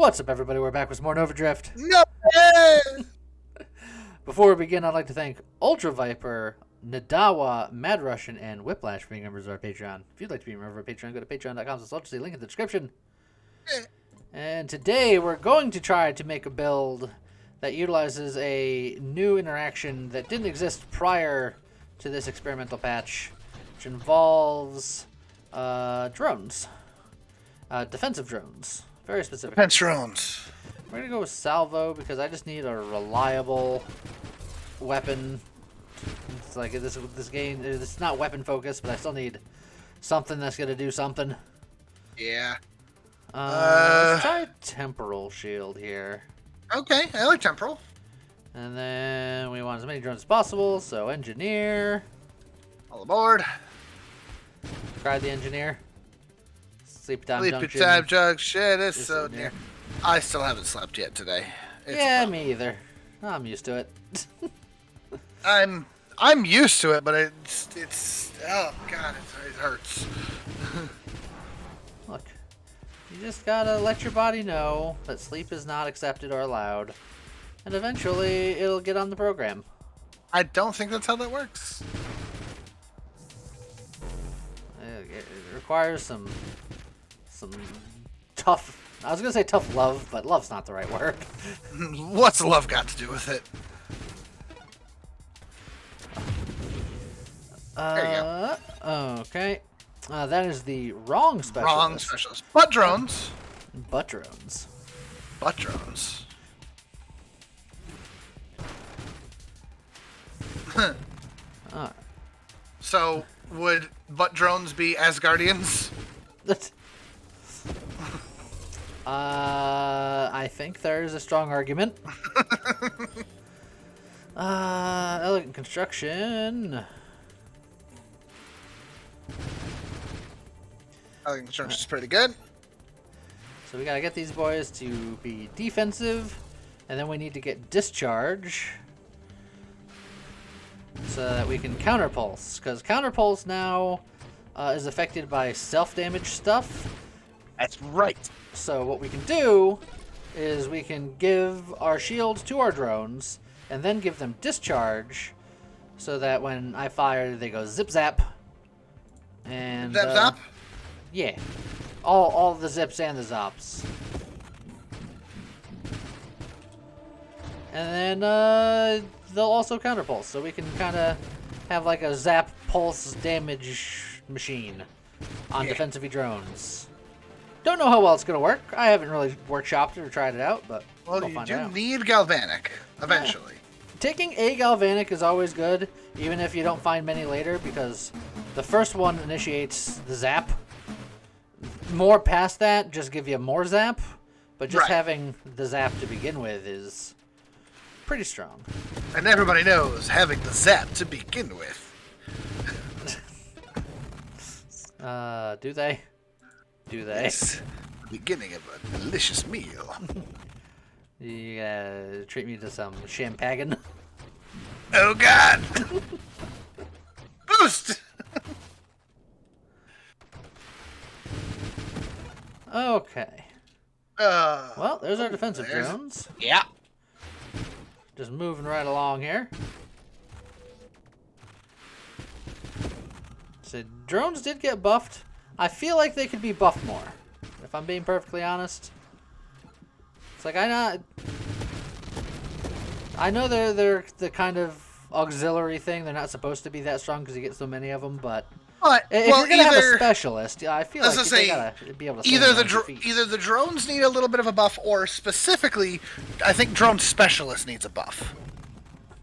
What's up, everybody? We're back with some more Nova Drift. No! Before we begin, I'd like to thank Ultra Viper, Nadawa, Mad Russian, and Whiplash for being members of our Patreon. If you'd like to be a member of our Patreon, go to patreon.com/ultra, link in the description. And today we're going to try to make a build that utilizes a new interaction that didn't exist prior to this experimental patch, which involves drones. Defensive drones. Very specific. Defense drones. We're going to go with salvo because I just need a reliable weapon. It's like this game, it's not weapon focused, but I still need something that's going to do something. Yeah. Let's try temporal shield here. Okay, I like temporal. And then we want as many drones as possible, so engineer. All aboard. Try the engineer. Sleep time junction. It's so near. I still haven't slept yet today. Yeah, me either. I'm used to it. I'm used to it, but it's oh god, it hurts. Look, you just gotta let your body know that sleep is not accepted or allowed, and eventually it'll get on the program. I don't think that's how that works. It requires some tough. I was gonna say tough love, but love's not the right word. What's love got to do with it? There you go. Okay. That is the wrong specialist. Wrong specialist. Butt drones. Butt drones. Butt drones. Alright. So, would butt drones be Asgardians? I think there's a strong argument. Elegant construction. Elegant construction is pretty good. So we gotta get these boys to be defensive, and then we need to get discharge so that we can counterpulse. Because counterpulse now is affected by self-damage stuff. That's right. So what we can do is we can give our shields to our drones and then give them discharge so that when I fire, they go zip zap. And zap zap? Yeah. All the zips and the zops. And then they'll also counterpulse, so we can kind of have like a zap pulse damage machine on defensive drones. Don't know how well it's going to work. I haven't really workshopped it or tried it out, but well, you do need galvanic eventually. Yeah. Taking a galvanic is always good, even if you don't find many later, because the first one initiates the zap. More past that just give you more zap, but just having the zap to begin with is pretty strong. And everybody knows having the zap to begin with. Do they? Do they? Yes. The beginning of a delicious meal. You treat me to some champagne. Oh god! Boost! Okay. Well, there's our defensive drones. Yeah. Just moving right along here. So drones did get buffed. I feel like they could be buffed more, if I'm being perfectly honest. It's like I know they're the kind of auxiliary thing. They're not supposed to be that strong because you get so many of them, but if you're gonna have a specialist, I feel like they gotta be able to. Either the drones need a little bit of a buff, or specifically, I think drone specialist needs a buff.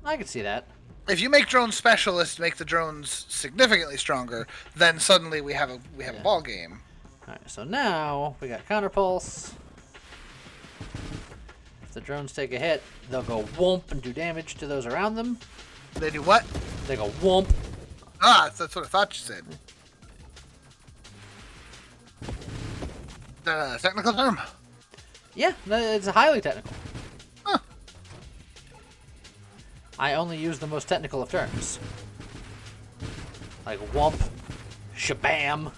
I could see that. If you make drone specialists make the drones significantly stronger, then suddenly we have a ball game. All right, so now we got counterpulse. If the drones take a hit, they'll go whoomp and do damage to those around them. They do what? They go whoomp. Ah, that's what I thought you said. Technical term? Yeah, it's highly technical. Huh. I only use the most technical of terms. Like whump, shabam,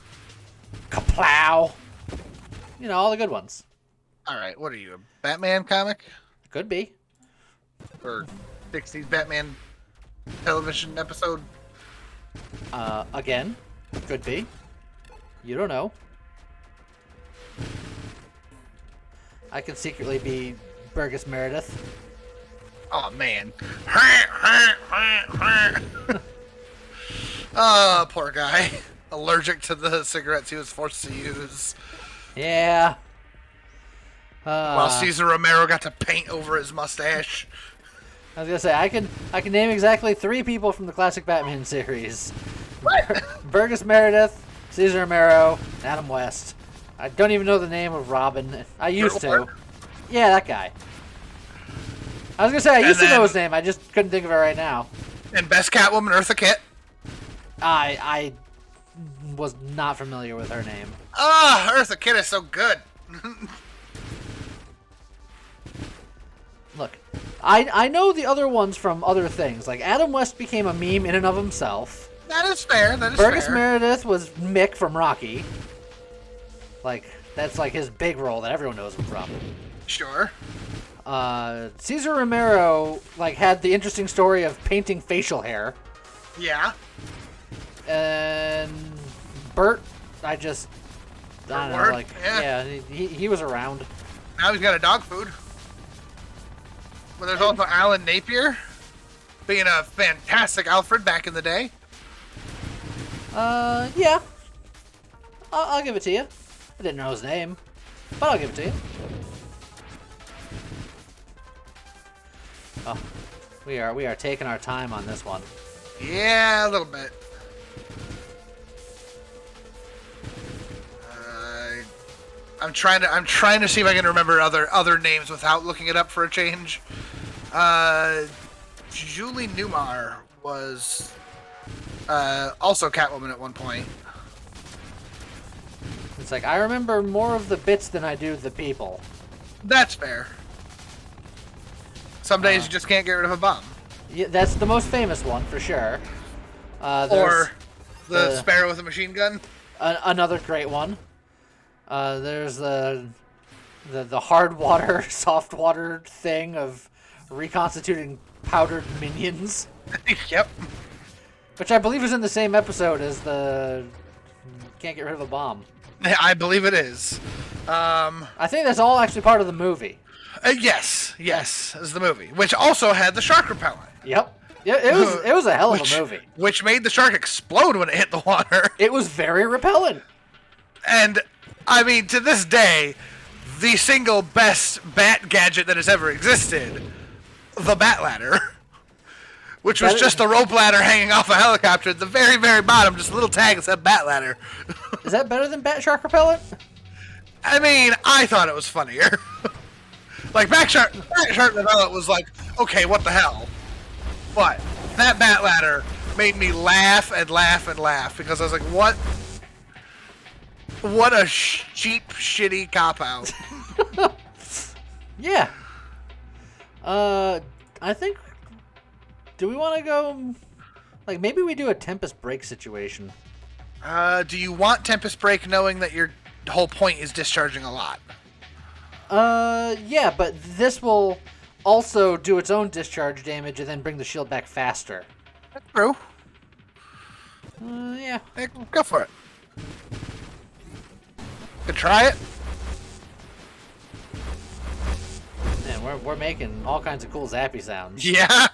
kaplow. You know, all the good ones. All right, what are you, a Batman comic? Could be. Or 60s Batman television episode? Again, could be. You don't know. I could secretly be Burgess Meredith. Oh, man. Oh, poor guy. Allergic to the cigarettes he was forced to use. Yeah. While Cesar Romero got to paint over his mustache. I was gonna say I can name exactly 3 people from the classic Batman series. What? Burgess Meredith, Cesar Romero, Adam West. I don't even know the name of Robin. I used to. Yeah, that guy. I was gonna say I used to know his name. I just couldn't think of it right now. And best Catwoman, Eartha Kitt. I was not familiar with her name. Ah, Eartha Kitt is so good. Look, I know the other ones from other things. Like Adam West became a meme in and of himself. That is fair. Burgess Meredith was Mick from Rocky. Like that's like his big role that everyone knows him from. Sure. Cesar Romero like had the interesting story of painting facial hair. Yeah. And Bert, I don't know, like yeah, he was around. Now he's got a dog food. But there's also Alan Napier, being a fantastic Alfred back in the day. Yeah. I'll give it to you. I didn't know his name, but I'll give it to you. Oh, we are taking our time on this one. Yeah, a little bit. I'm trying to see if I can remember other names without looking it up for a change. Julie Newmar was also Catwoman at one point. It's like I remember more of the bits than I do the people. That's fair. Some days you just can't get rid of a bum. Yeah, that's the most famous one for sure. Or the sparrow with a machine gun. Another great one. There's the hard water, soft water thing of reconstituting powdered minions. Yep. Which I believe is in the same episode as the can't get rid of a bomb. I believe it is. I think that's all actually part of the movie. Yes, is the movie, which also had the shark repellent. Yep. Yeah, it was a hell of a movie. Which made the shark explode when it hit the water. It was very repellent. And I mean, to this day, the single best bat gadget that has ever existed, the bat ladder, which was just a rope ladder hanging off a helicopter at the very, very bottom, just a little tag that said bat ladder. Is that better than bat shark repellent? I mean, I thought it was funnier. Like, bat shark repellent was like, okay, what the hell? But that bat ladder made me laugh and laugh and laugh because I was like, what? What a cheap, shitty cop-out. Yeah. I think... Do we want to go... Like, maybe we do a Tempest Break situation. Do you want Tempest Break knowing that your whole point is discharging a lot? Yeah, but this will also do its own discharge damage and then bring the shield back faster. That's true. Yeah. Hey, go for it. Could try it. Man, we're making all kinds of cool zappy sounds. Yeah.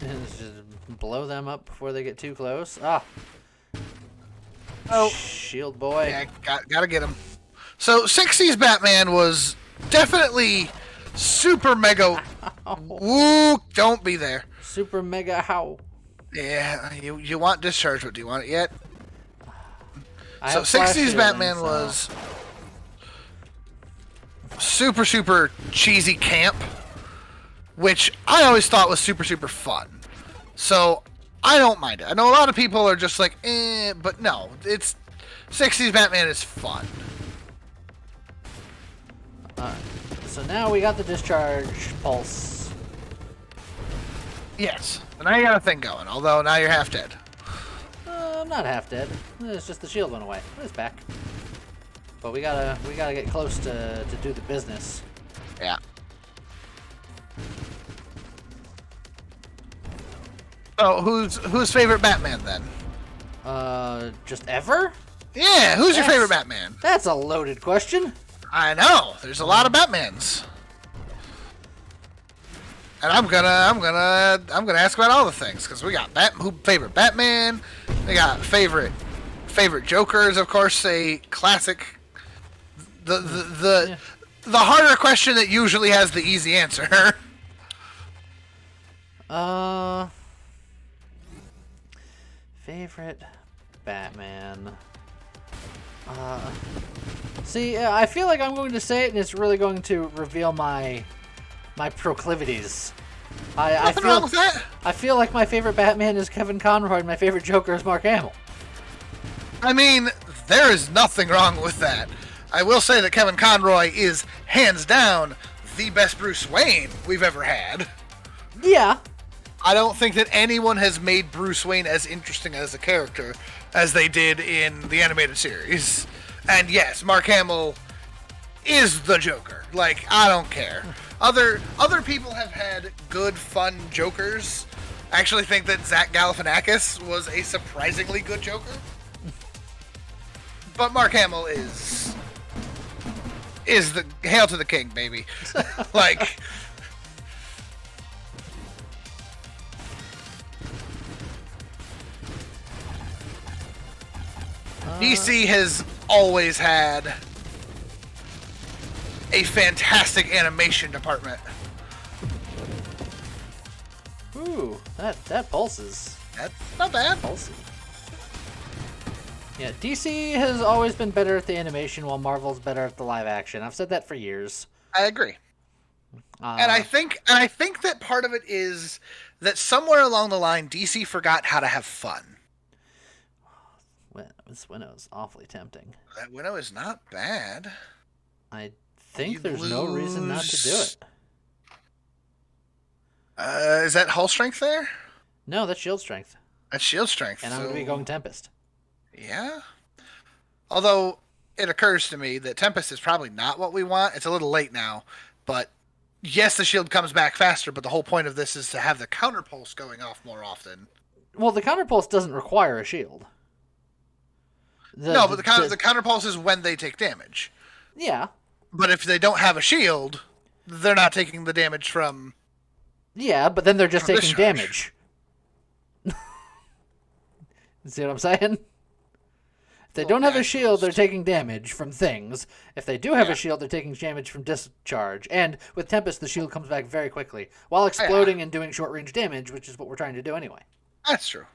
Just blow them up before they get too close. Ah. Oh. Shield boy. Yeah, gotta get him. So, 60s Batman was definitely super mega... Woo, don't be there. Super mega how? Yeah, you want discharge, but do you want it yet? So 60s Batman was super, super cheesy camp, which I always thought was super, super fun. So I don't mind it. I know a lot of people are just like, eh, but no, it's 60s Batman is fun. So now we got the discharge pulse. Yes. So now you got a thing going, although now you're half dead. I'm not half dead. It's just the shield went away. It's back. But we gotta get close to do the business. Yeah. So who's favorite Batman then? Just ever? Yeah, who's your favorite Batman? That's a loaded question. I know. There's a lot of Batmans. And I'm gonna ask about all the things because we got favorite Batman, we got favorite Jokers, of course, a classic. The harder question that usually has the easy answer. Favorite Batman. See, I feel like I'm going to say it, and it's really going to reveal my proclivities. Nothing wrong with that. I feel like my favorite Batman is Kevin Conroy, and my favorite Joker is Mark Hamill. I mean, there is nothing wrong with that. I will say that Kevin Conroy is hands down the best Bruce Wayne we've ever had. Yeah. I don't think that anyone has made Bruce Wayne as interesting as a character as they did in the animated series. And yes, Mark Hamill is the Joker. Like, I don't care. Other people have had good, fun Jokers. I actually think that Zach Galifianakis was a surprisingly good Joker. But Mark Hamill is the hail to the king, baby. Like, DC has always had a fantastic animation department. Ooh, that pulses. That's not bad. Pulsy. Yeah, DC has always been better at the animation, while Marvel's better at the live action. I've said that for years. I agree. And I think that part of it is that somewhere along the line, DC forgot how to have fun. This winnow is awfully tempting. That winnow is not bad. I think there's no reason not to do it. Is that hull strength there? No, that's shield strength. That's shield strength. And I'm going to be going Tempest. Yeah. Although it occurs to me that Tempest is probably not what we want. It's a little late now. But yes, the shield comes back faster, but the whole point of this is to have the counterpulse going off more often. Well, the counterpulse doesn't require a shield. The counterpulse is when they take damage. Yeah. But if they don't have a shield, they're not taking the damage from... Yeah, but then they're just taking damage. See what I'm saying? If they don't have a shield, they're taking damage from things. If they do have a shield, they're taking damage from discharge. And with Tempest, the shield comes back very quickly, while exploding and doing short-range damage, which is what we're trying to do anyway. That's true.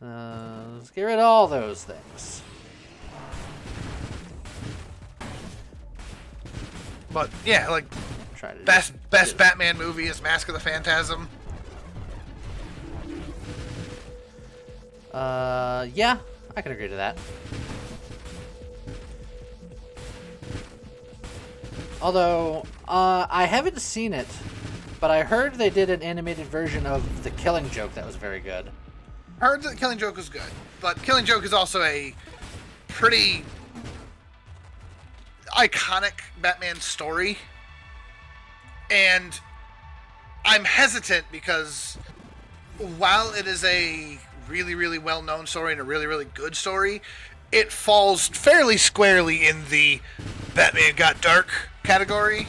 Let's get rid of all those things. But yeah, like best Batman movie is Mask of the Phantasm. Yeah, I can agree to that. Although, I haven't seen it, but I heard they did an animated version of The Killing Joke that was very good. I heard that Killing Joke was good, but Killing Joke is also a pretty iconic Batman story, and I'm hesitant because while it is a really, really well-known story and a really, really good story, it falls fairly squarely in the Batman Got Dark category.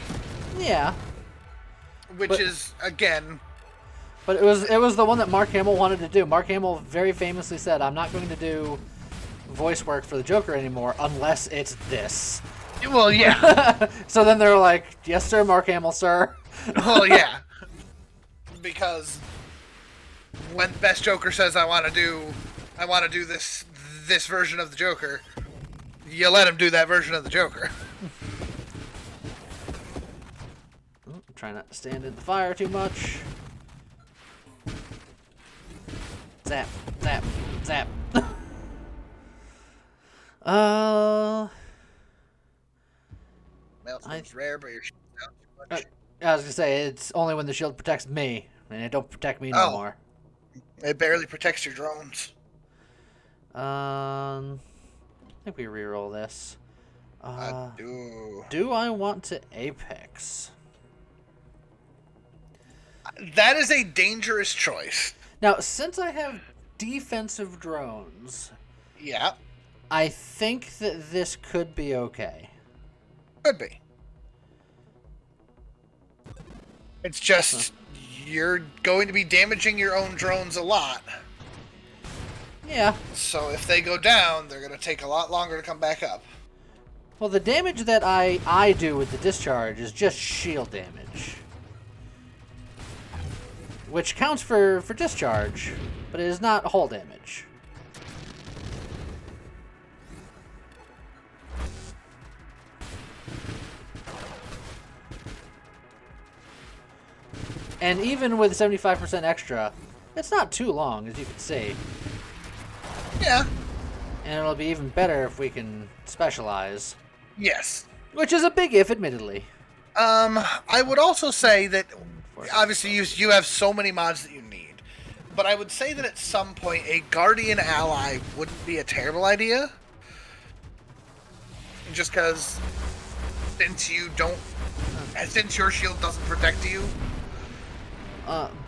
Yeah. Which is, again... But it was the one that Mark Hamill wanted to do. Mark Hamill very famously said, I'm not going to do voice work for the Joker anymore unless it's this. Well, yeah. So then they're like, yes, sir, Mark Hamill, sir. Well, yeah. Because when Best Joker says, I want to do this version of the Joker, you let him do that version of the Joker. Try not to stand in the fire too much. Zap, zap, zap. Mailstone's rare, but you're shooting out too much. I was gonna say, it's only when the shield protects me. and it don't protect me no more. It barely protects your drones. I think we reroll this. I do. Do I want to Apex? That is a dangerous choice. Now, since I have defensive drones, yeah, I think that this could be okay. Could be. It's just you're going to be damaging your own drones a lot. Yeah. So if they go down, they're going to take a lot longer to come back up. Well, the damage that I do with the discharge is just shield damage. Which counts for discharge, but it is not hull damage. And even with 75% extra, it's not too long, as you can see. Yeah. And it'll be even better if we can specialize. Yes. Which is a big if, admittedly. I would also say that, obviously, you have so many mods that you need. But I would say that at some point, a Guardian ally wouldn't be a terrible idea. Just because, since your shield doesn't protect you.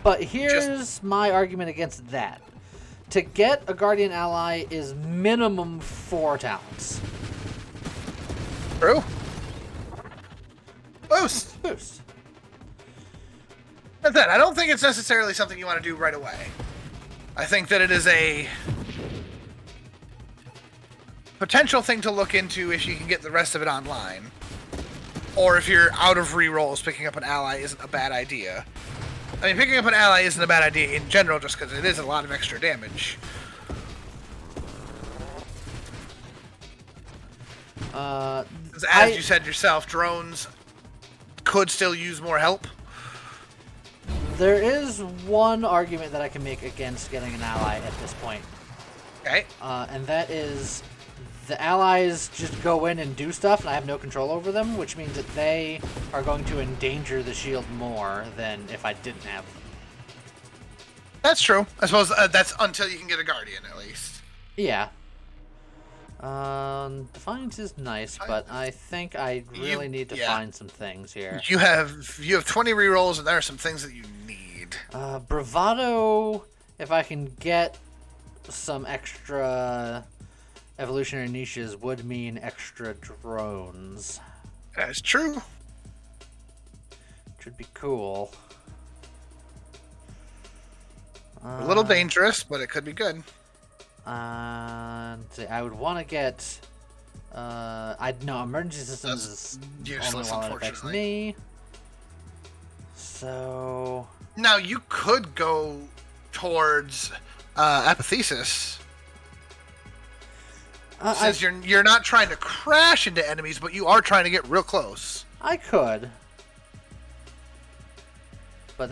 But here's my argument against that. To get a Guardian ally is minimum 4 talents. True. Boost. Boost. That's it. I don't think it's necessarily something you want to do right away. I think that it is a potential thing to look into if you can get the rest of it online. Or if you're out of rerolls, picking up an ally isn't a bad idea. I mean, picking up an ally isn't a bad idea in general, just because it is a lot of extra damage. As you said yourself, drones could still use more help. There is one argument that I can make against getting an ally at this point. Okay. And that is the allies just go in and do stuff, and I have no control over them, which means that they are going to endanger the shield more than if I didn't have them. That's true. I suppose that's until you can get a Guardian, at least. Yeah. Defiance is nice, but I think I really need to find some things here. You have 20 rerolls, and there are some things that you need. Bravado, if I can get some extra evolutionary niches, would mean extra drones. That's true. Which would be cool. A little dangerous, but it could be good. I would want to get. Emergency systems is useless, only while it affects me. So now you could go towards apathesis. Since you're not trying to crash into enemies, but you are trying to get real close. I could, but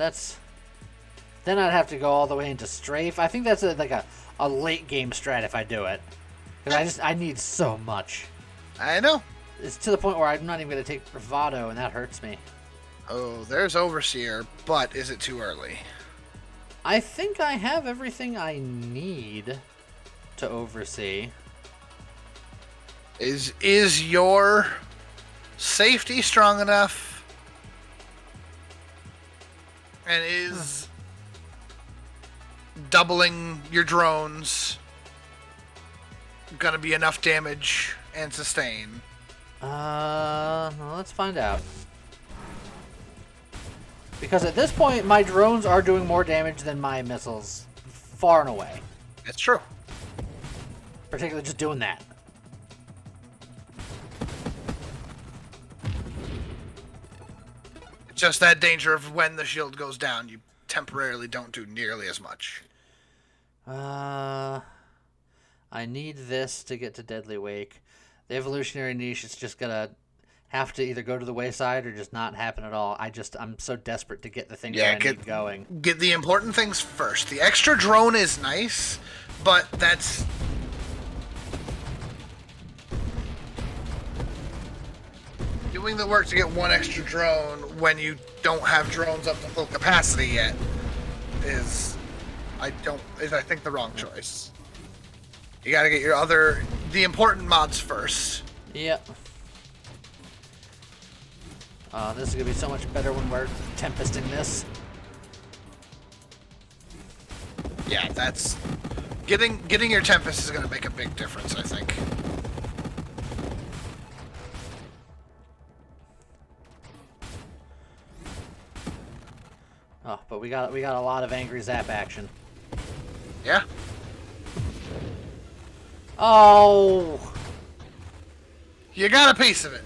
then I'd have to go all the way into strafe. I think that's a late game strat if I do it, because I need so much. I know. It's to the point where I'm not even going to take bravado, and that hurts me. Oh, there's overseer, but is it too early? I think I have everything I need to oversee. Is your safety strong enough? And is doubling your drones gonna be enough damage and sustain? Well, let's find out. Because at this point, my drones are doing more damage than my missiles, far and away. That's true. Particularly just doing that. Just that danger of when the shield goes down, you temporarily don't do nearly as much. I need this to get to Deadly Wake. The evolutionary niche is just gonna have to either go to the wayside or just not happen at all. I'm so desperate to get the thing that I need going. Get the important things first. The extra drone is nice, but that's... doing the work to get one extra drone when you don't have drones up to full capacity yet is I think the wrong choice. You gotta get the important mods first. Yep. This is gonna be so much better when we're tempesting this. Yeah, that's getting your Tempest is gonna make a big difference, I think. Oh, but we got a lot of angry zap action. Yeah. Oh, You got a piece of it.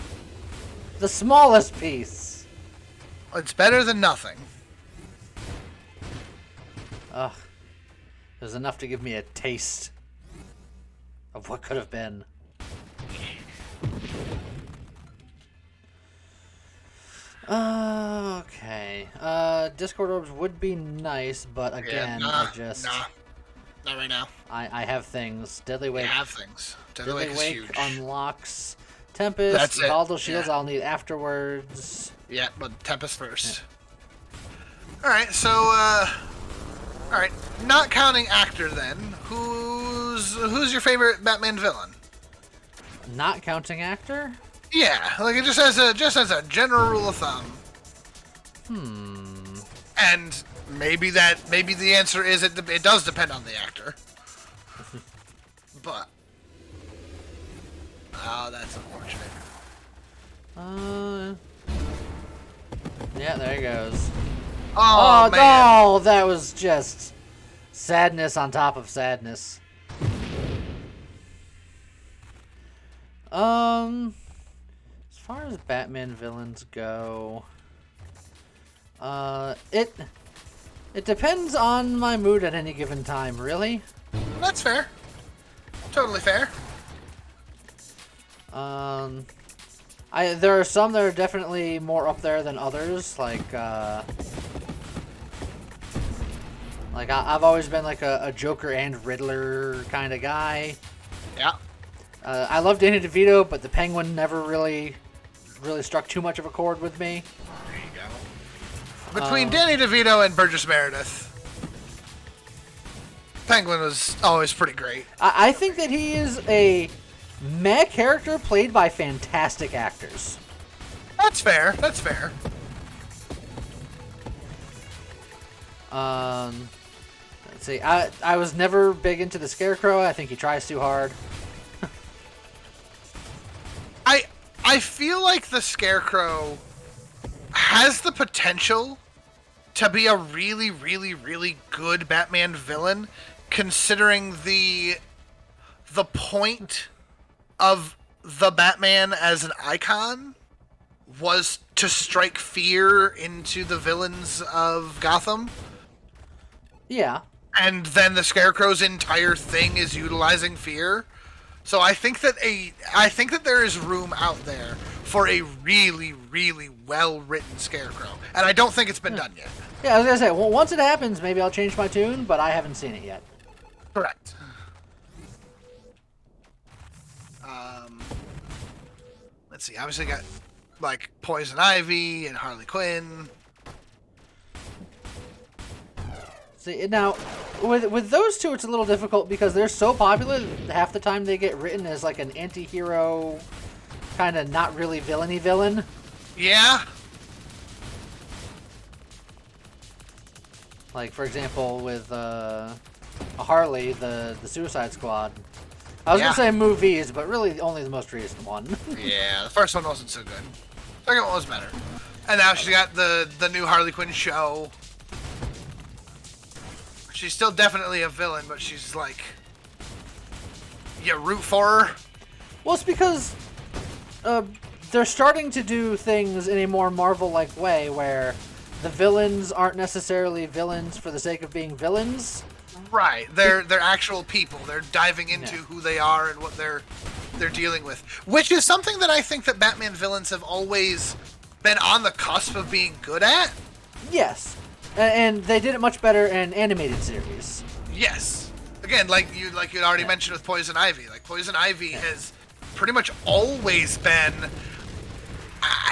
the smallest piece. It's better than nothing. Ugh. It was enough to give me a taste of what could have been. Okay. Discord orbs would be nice, but again, Not right now. I have things. Deadly Wake. You have things. Deadly Wake is Wake huge. unlocks Tempest. That's it. Volatile Shields Yeah. I'll need afterwards. Yeah, but Tempest first. All right, so all right, not counting actor then. Who's your favorite Batman villain? Not counting actor? Yeah, like it just as a general rule of thumb. And maybe the answer is it does depend on the actor. But that's unfortunate. Yeah, there he goes. Oh man. no, that was just sadness on top of sadness. As far as Batman villains go, it depends on my mood at any given time, really. That's fair. Totally fair. There are some that are definitely more up there than others. I've always been like a Joker and Riddler kind of guy. Yeah. I love Danny DeVito, but the Penguin never really struck too much of a chord with me. There you go. Between Danny DeVito and Burgess Meredith, Penguin was always pretty great. I think that he is a meh character played by fantastic actors. That's fair. That's fair. Let's see. I was never big into the Scarecrow. I think he tries too hard. I feel like the Scarecrow has the potential to be a really, really, really good Batman villain, considering the point of the Batman as an icon was to strike fear into the villains of Gotham. Yeah. And then the Scarecrow's entire thing is utilizing fear. So I think that there is room out there for a really, really well-written Scarecrow. And I don't think it's been done yet. Yeah, I was gonna say, well, once it happens, maybe I'll change my tune, but I haven't seen it yet. Correct. Let's see. Obviously, got like Poison Ivy and Harley Quinn. See, now, with those two, it's a little difficult because they're so popular. Half the time, they get written as like an anti-hero, kind of not really villainy villain. Yeah. Like, for example, with Harley, the Suicide Squad. I was gonna say movies, but really only the most recent one. Yeah, the first one wasn't so good. The second one was better. And now she's got the new Harley Quinn show. She's still definitely a villain, but she's like, you root for her. Well, it's because they're starting to do things in a more Marvel-like way, where the villains aren't necessarily villains for the sake of being villains. Right, they're actual people. They're diving into who they are and what they're dealing with, which is something that I think that Batman villains have always been on the cusp of being good at. Yes, and they did it much better in animated series. Yes, again, like you'd already mentioned with Poison Ivy. Like Poison Ivy has pretty much always been.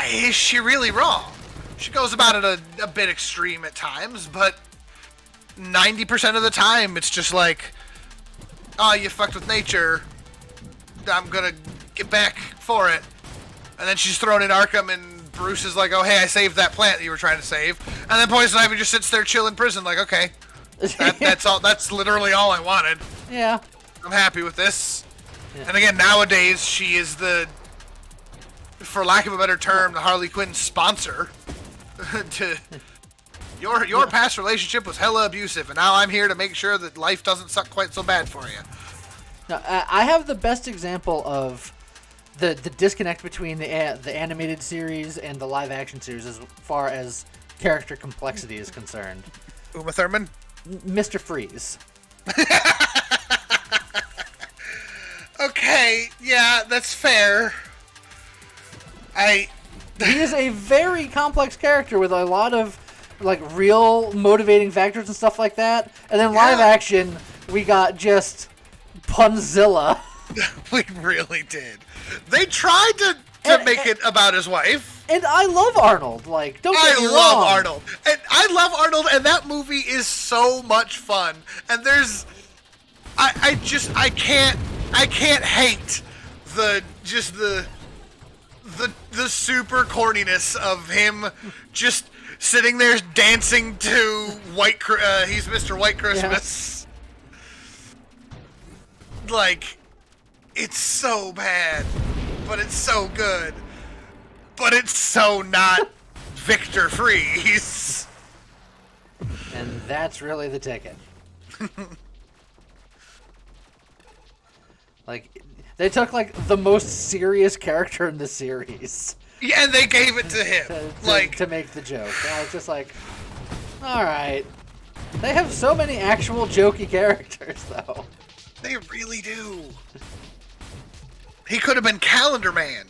Is she really wrong? She goes about it a bit extreme at times, but 90% of the time, it's just like, oh, you fucked with nature. I'm gonna get back for it. And then she's thrown in Arkham, and Bruce is like, oh, hey, I saved that plant that you were trying to save. And then Poison Ivy just sits there chill in prison like, okay. That's all. That's literally all I wanted. Yeah. I'm happy with this. Yeah. And again, nowadays, she is the, for lack of a better term, the Harley Quinn sponsor. Your past relationship was hella abusive, and now I'm here to make sure that life doesn't suck quite so bad for you. Now, I have the best example of the disconnect between the animated series and the live action series as far as character complexity is concerned. Uma Thurman? Mr. Freeze. Okay, yeah, that's fair. He is a very complex character with a lot of like real motivating factors and stuff like that. And then live action, we got just Punzilla. We really did. They tried to make it about his wife. And I love Arnold. Like, don't get me wrong. I love Arnold. And I love Arnold, and that movie is so much fun. And there's, I can't hate the super corniness of him just sitting there dancing to he's Mr. White Christmas. Yeah. Like, it's so bad, but it's so good. But it's so not Victor Freeze. And that's really the ticket. Like, they took, like, the most serious character in the series. Yeah, and they gave it to him. To make the joke. I was just like, alright. They have so many actual jokey characters, though. They really do. He could have been Calendar Man.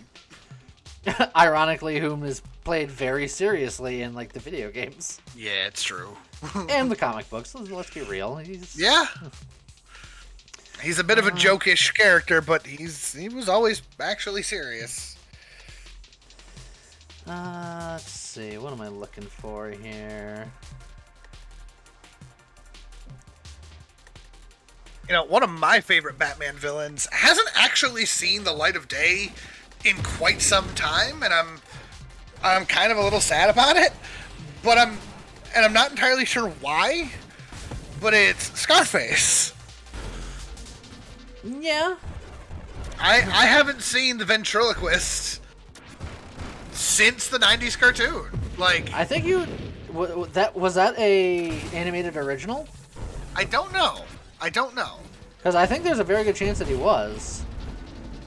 Ironically, whom is played very seriously in, like, the video games. Yeah, it's true. And the comic books. Let's be real. He's a bit of a jokish character, but he was always actually serious. Let's see. What am I looking for here? You know, one of my favorite Batman villains hasn't actually seen the light of day in quite some time, and I'm kind of a little sad about it. But I'm not entirely sure why. But it's Scarface. Yeah. I haven't seen the ventriloquist since the 90s cartoon. Like, I think was that a animated original? I don't know. Because I think there's a very good chance that he was.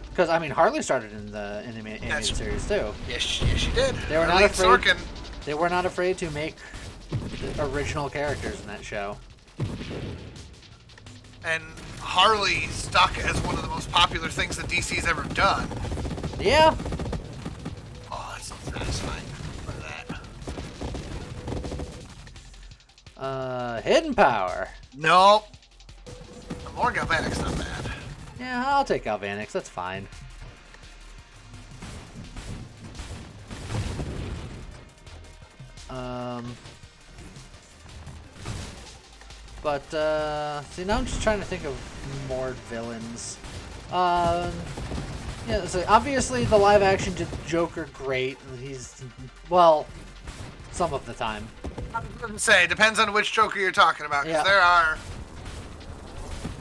Because, I mean, Harley started in the animated series, too. Yes, she did. They were not afraid. Sorkin. They were not afraid to make original characters in that show. And Harley stuck as one of the most popular things that DC's ever done. Yeah. Oh, that's so satisfying. Look at that. Hidden Power. No. More Galvanic's not bad. Yeah, I'll take Galvanix. That's fine. But, see, now I'm just trying to think of more villains. Yeah, so obviously the live-action Joker, great. He's, well, some of the time. I was going to say, depends on which Joker you're talking about, because there are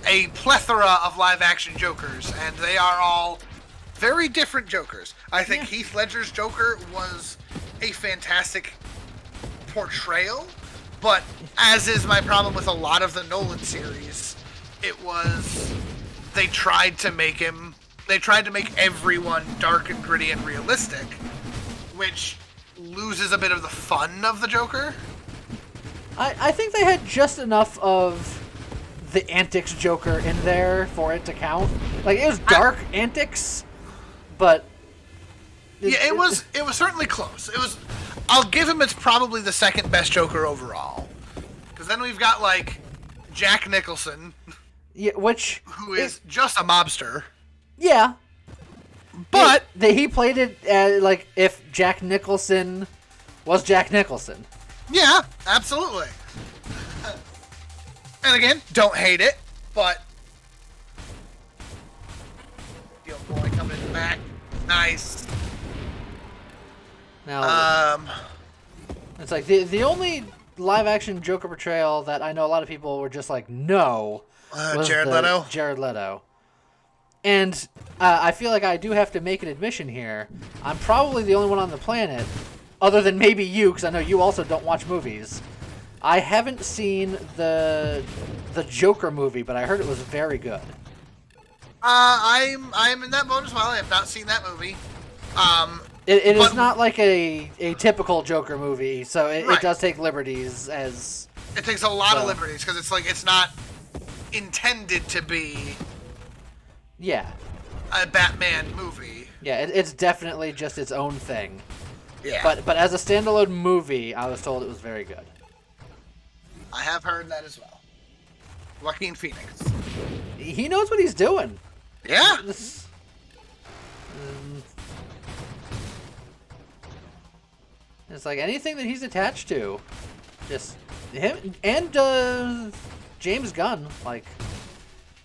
a plethora of live-action Jokers, and they are all very different Jokers. I think Heath Ledger's Joker was a fantastic portrayal, but as is my problem with a lot of the Nolan series, it was they tried to make everyone dark and gritty and realistic, which loses a bit of the fun of the Joker. I think they had just enough of the antics Joker in there for it to count. Like, it was dark antics, but it was certainly close. I'll give him, it's probably the second best Joker overall. Because then we've got, like, Jack Nicholson. Yeah, who is just a mobster. Yeah. But he played it like if Jack Nicholson was Jack Nicholson. Yeah, absolutely. And again, don't hate it, but Steel Boy coming in the back. Nice. Now, it's like the only live action Joker portrayal that I know a lot of people were just like, no, was Jared Leto. Jared Leto. And I feel like I do have to make an admission here. I'm probably the only one on the planet, other than maybe you, because I know you also don't watch movies. I haven't seen the Joker movie, but I heard it was very good. I'm in that boat as well. I have not seen that movie. It is not like a typical Joker movie, so it does take liberties as... It takes a lot of liberties, because it's not intended to be... Yeah. A Batman movie. Yeah, it's definitely just its own thing. Yeah. But as a standalone movie, I was told it was very good. I have heard that as well. Joaquin Phoenix. He knows what he's doing. Yeah. It's like anything that he's attached to, just him and James Gunn. Like,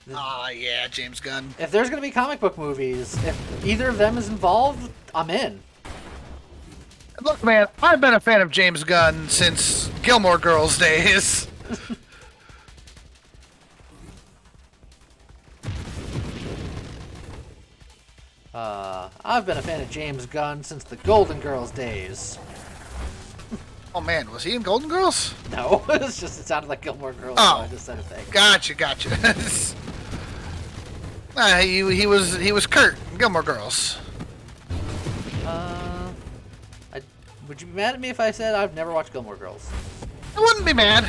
yeah, James Gunn. if there's gonna be comic book movies, if either of them is involved, I'm in. Look, man, I've been a fan of James Gunn since Gilmore Girls days. I've been a fan of James Gunn since the Golden Girls days. Oh man, was he in Golden Girls? No, it sounded like Gilmore Girls. Oh, So I just said a thing. Gotcha. He was Kurt in Gilmore Girls. Would you be mad at me if I said I've never watched Gilmore Girls? I wouldn't be mad.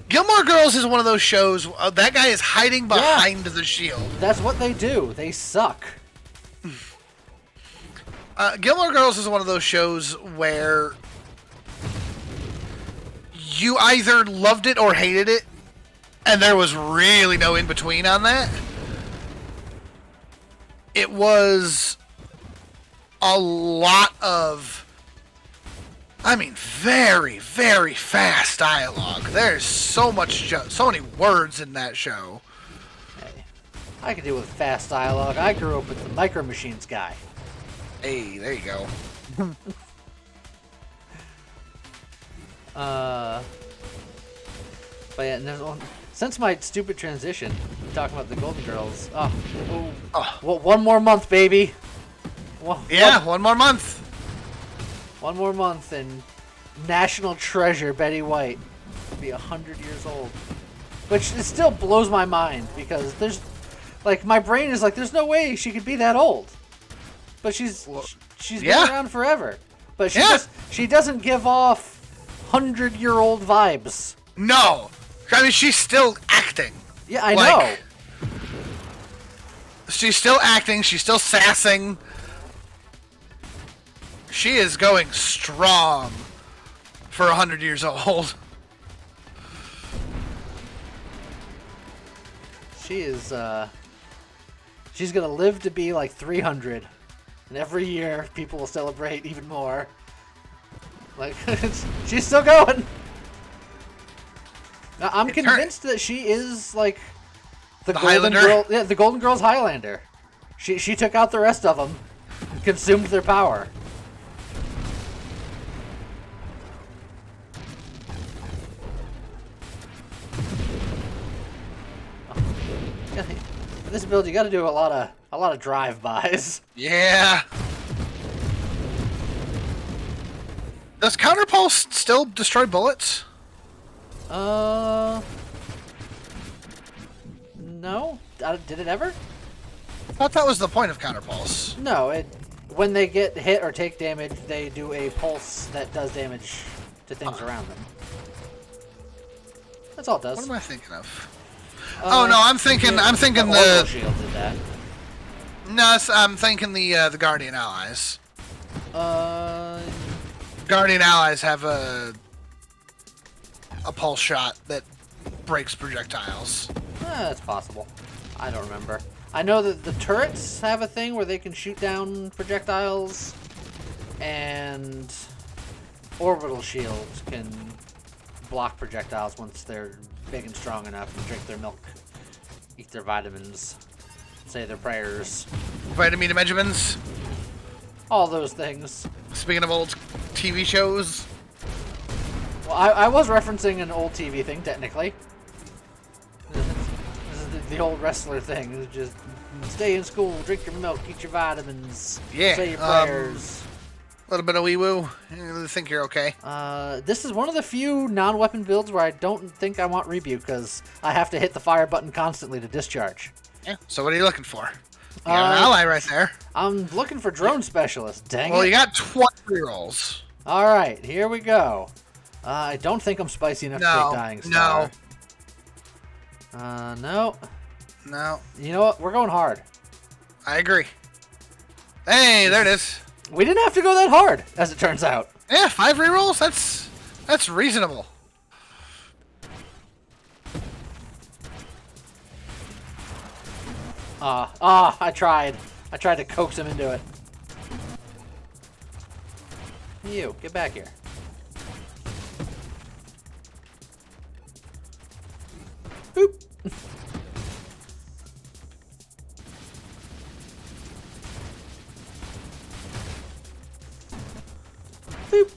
Gilmore Girls is one of those shows. That guy is hiding behind the shield. That's what they do. They suck. Gilmore Girls is one of those shows where you either loved it or hated it, and there was really no in between on that. It was a lot of, very, very fast dialogue. There's so many words in that show. Hey, I can deal with fast dialogue. I grew up with the Micro Machines guy. Hey, there you go. But yeah, since my stupid transition, talking about the Golden Girls. Well, one more month, baby. One more month. One more month, and national treasure Betty White will be 100 years old, which it still blows my mind because my brain is like, there's no way she could be that old, but she's been around forever. But she doesn't give off 100-year-old vibes. No, she's still acting. Yeah, I know. She's still acting. She's still sassing. She is going strong for 100 years old. She is, she's gonna live to be like 300. And every year, people will celebrate even more. Like, she's still going. Now, I'm convinced that she is, like, the Golden Girl. Yeah, the Golden Girls Highlander. She took out the rest of them, and consumed their power. In this build, you got to do a lot of drive-bys. Yeah. Does Counterpulse still destroy bullets? No. Did it ever? I thought that was the point of Counterpulse. No. When they get hit or take damage, they do a pulse that does damage to things around them. That's all it does. What am I thinking of? No, I'm thinking the shield did that. No, I'm thinking the Guardian Allies. Guardian Allies have a pulse shot that breaks projectiles. That's possible. I don't remember. I know that the turrets have a thing where they can shoot down projectiles, and orbital shields can block projectiles once they're big and strong enough to drink their milk, eat their vitamins, say their prayers. Vitamin Benjamins. All those things. Speaking of old TV shows. Well, I was referencing an old TV thing, technically. This is the old wrestler thing. It's just stay in school, drink your milk, eat your vitamins, say your prayers. A little bit of wee-woo. I think you're okay. This is one of the few non-weapon builds where I don't think I want rebuke, because I have to hit the fire button constantly to discharge. Yeah. So what are you looking for? You got an ally right there. I'm looking for drone specialist. Dang it. Well, you got 20 rerolls. All right, here we go. I don't think I'm spicy enough to take Dying Star. No. No. You know what? We're going hard. I agree. Hey, there it is. We didn't have to go that hard, as it turns out. Yeah, 5 rerolls. That's reasonable. I tried. I tried to coax him into it. You, get back here. Boop. Boop.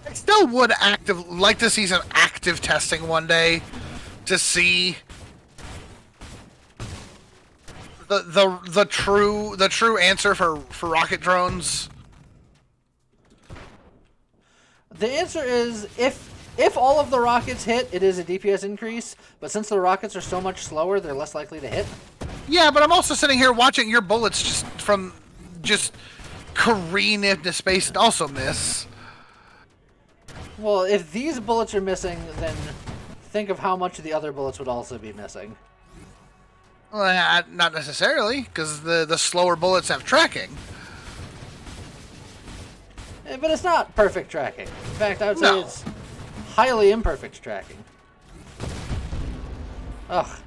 I still would like to see some active testing one day to see the true answer for rocket drones. The answer is if all of the rockets hit, it is a DPS increase, but since the rockets are so much slower, they're less likely to hit. Yeah, but I'm also sitting here watching your bullets just careen into space and also miss. Well, if these bullets are missing, then think of how much the other bullets would also be missing. Well, not necessarily, because the slower bullets have tracking. But it's not perfect tracking. In fact, I would say it's highly imperfect tracking. Ugh.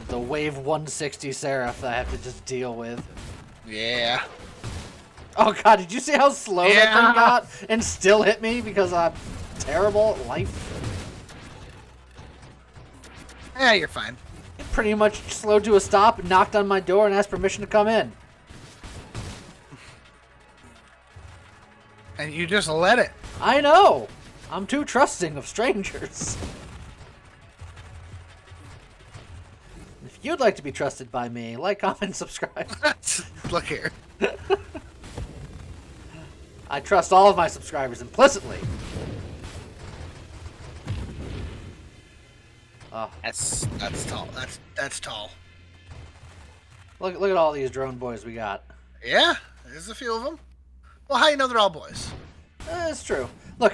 The wave 160 Seraph that I have to just deal with. Yeah. Oh god, did you see how slow that thing got and still hit me because I'm terrible at life? Yeah, you're fine. It pretty much slowed to a stop, knocked on my door, and asked permission to come in. And you just let it. I know! I'm too trusting of strangers. If you'd like to be trusted by me, like, comment, subscribe. Look here. I trust all of my subscribers implicitly. Oh. That's tall. That's tall. Look at all these drone boys we got. Yeah, there's a few of them. Well, how do you know they're all boys? It's true. Look,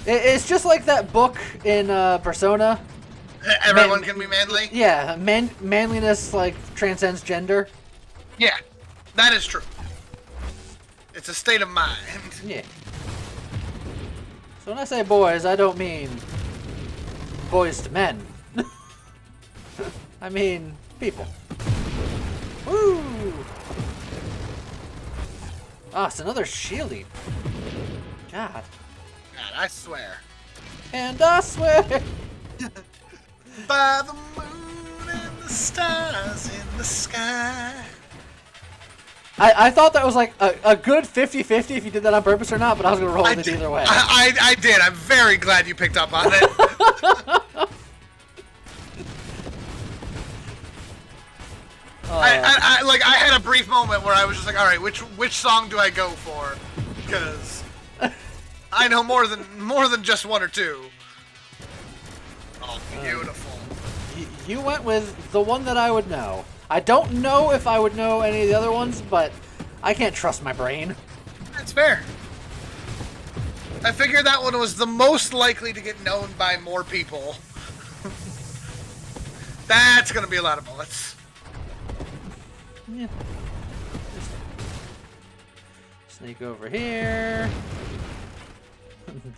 it's just like that book in Persona. Everyone can be manly? Yeah, manliness, like, transcends gender. Yeah, that is true. It's a state of mind. Yeah. So when I say boys, I don't mean boys to men. I mean people. Woo! Ah, it's another shielding. God, I swear. And I swear. By the moon and the stars in the sky. I thought that was like a good 50-50 if you did that on purpose or not, but I was going to roll with it either way. I did. I'm very glad you picked up on it. I had a brief moment where I was just like, all right, which song do I go for? Because I know more than just one or two. Oh, beautiful. You went with the one that I would know. I don't know if I would know any of the other ones, but I can't trust my brain. That's fair. I figured that one was the most likely to get known by more people. That's gonna be a lot of bullets. Yeah. Just sneak over here.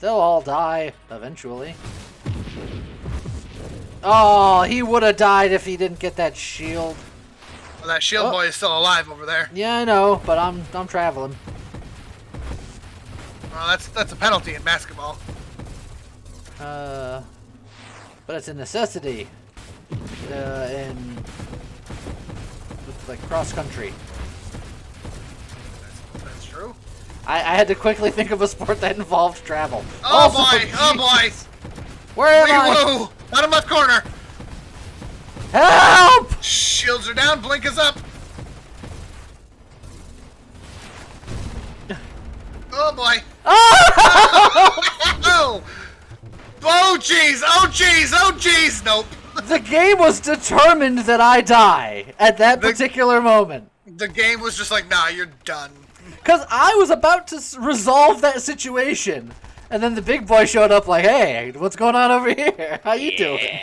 They'll all die eventually. Oh, he would have died if he didn't get that shield. Well, that shield boy is still alive over there. Yeah, I know, but I'm traveling. Well, that's a penalty in basketball. But it's a necessity in like cross country. That's true. I had to quickly think of a sport that involved travel. Oh Also, boy! Oh boy! Where am I? Woo! Bottom left corner. Help! Shields are down. Blink is up. Oh boy! Oh! Oh jeez! Oh jeez! Oh jeez! Nope. The game was determined that I die at that particular moment. The game was just like, nah, you're done. Because I was about to resolve that situation. And then the big boy showed up like, hey, what's going on over here? How you doing?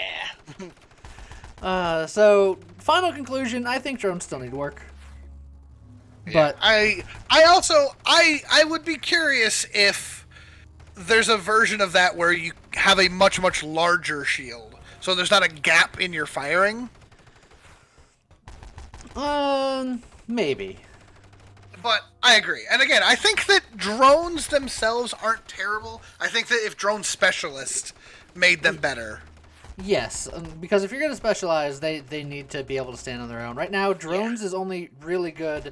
So, final conclusion, I think drones still need work. But I would be curious if there's a version of that where you have a much, much larger shield. So there's not a gap in your firing. Maybe. But I agree. And again, I think that drones themselves aren't terrible. I think that if drone specialists made them better. Yes, because if you're going to specialize, they need to be able to stand on their own. Right now, drones is only really good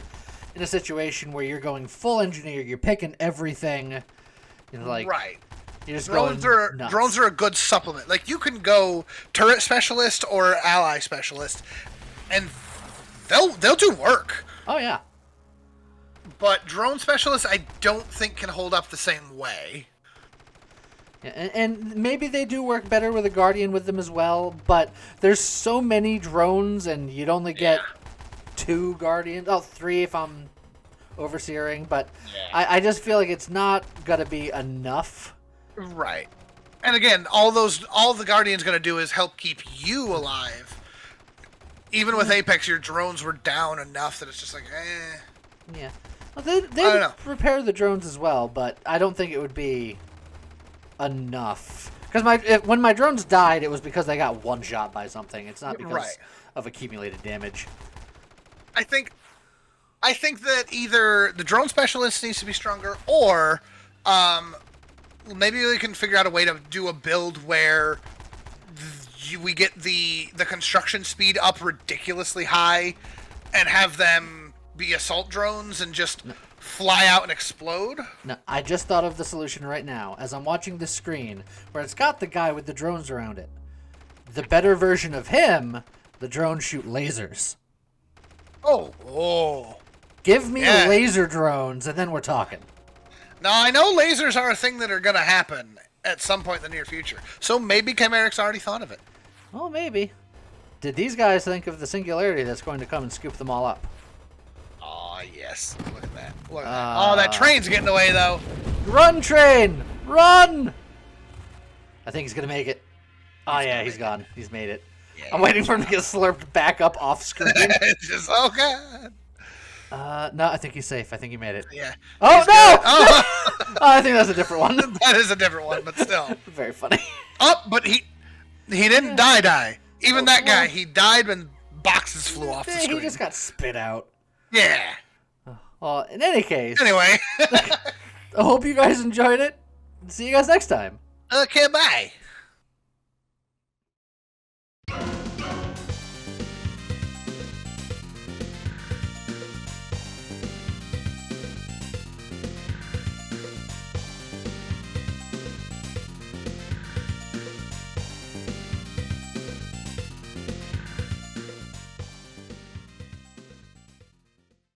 in a situation where you're going full engineer. You're picking everything. Like, right. You're just drones are a good supplement. Like, you can go turret specialist or ally specialist, and they'll do work. Oh yeah. But drone specialists, I don't think can hold up the same way. Yeah, and maybe they do work better with a Guardian with them as well, but there's so many drones, and you'd only get 2 Guardians. Oh, 3 if I'm overseering, but I just feel like it's not going to be enough. Right. And again, all the Guardian's going to do is help keep you alive. Even with Apex, your drones were down enough that it's just like, eh. Yeah. Well, they repair the drones as well, but I don't think it would be enough. Because when my drones died, it was because they got one shot by something. It's not because of accumulated damage. I think that either the drone specialist needs to be stronger, or maybe we can figure out a way to do a build where we get the construction speed up ridiculously high and have them be assault drones and just fly out and explode. No, I just thought of the solution right now as I'm watching the screen where it's got the guy with the drones around it. The better version of him, the drones shoot lasers. Oh. Give me laser drones and then we're talking. Now, I know lasers are a thing that are going to happen at some point in the near future. So maybe Chimeric's already thought of it. Well, maybe. Did these guys think of the singularity that's going to come and scoop them all up? Oh, yes. Look at that. Look at that. Oh, that train's getting away, though. Run, train! Run! I think he's going to make it. Oh, yeah, he's gone. He's made it. Yeah. I'm waiting for him to get slurped back up off screen. It's just, oh, God. No, I think he's safe. I think he made it. Yeah. Oh, no! Oh. I think that's a different one. That is a different one, but still. Very funny. Oh, but he didn't die. Even that guy, he died when boxes flew off the screen. He just got spit out. Yeah. Well, in any case. Anyway. I hope you guys enjoyed it. See you guys next time. Okay, bye.